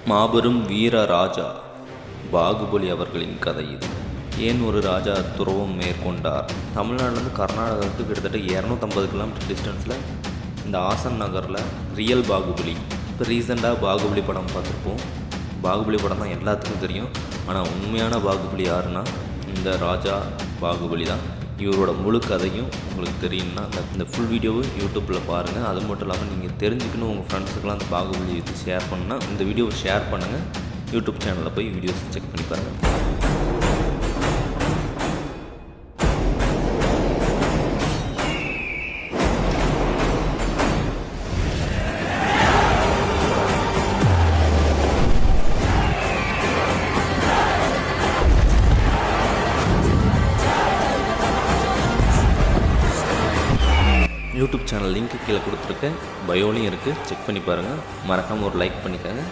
மாபெரும் வீர ராஜா பாகுபலி அவர்களின் கதை இது. ஏன் ஒரு ராஜா துறவம் மேற்கொண்டார்? தமிழ்நாட்டிலேருந்து கர்நாடகாவுக்கு கிட்டத்தட்ட 250 கிலோமீட்டர் டிஸ்டன்ஸில் இந்த ஆசன் நகரில் ரியல் பாகுபலி. இப்போ ரீசெண்டாக பாகுபலி படம் பார்த்துருப்போம். பாகுபலி படம் தான் எல்லாத்துக்கும் தெரியும். ஆனால் உண்மையான பாகுபலி யாருன்னா இந்த ராஜா பாகுபலி தான். இவரோட முழு கதையும் உங்களுக்கு தெரியும்னா இந்த ஃபுல் வீடியோவை யூடியூப்பில் பாருங்கள். அது மட்டும் இல்லாமல் நீங்கள் தெரிஞ்சுக்கணும் உங்கள் ஃப்ரெண்ட்ஸுக்கெலாம் அந்த பாகுபலி இது ஷேர் பண்ணால் இந்த வீடியோவை ஷேர் பண்ணுங்கள். யூடியூப் சேனலில் போய் வீடியோஸ் செக் பண்ணி பாருங்கள். யூடியூப் சேனல் லிங்க் கீழே கொடுத்துருக்கேன், பயோலையும் இருக்குது, செக் பண்ணி பாருங்கள். மறக்காமல் ஒரு லைக் பண்ணிக்கோங்க.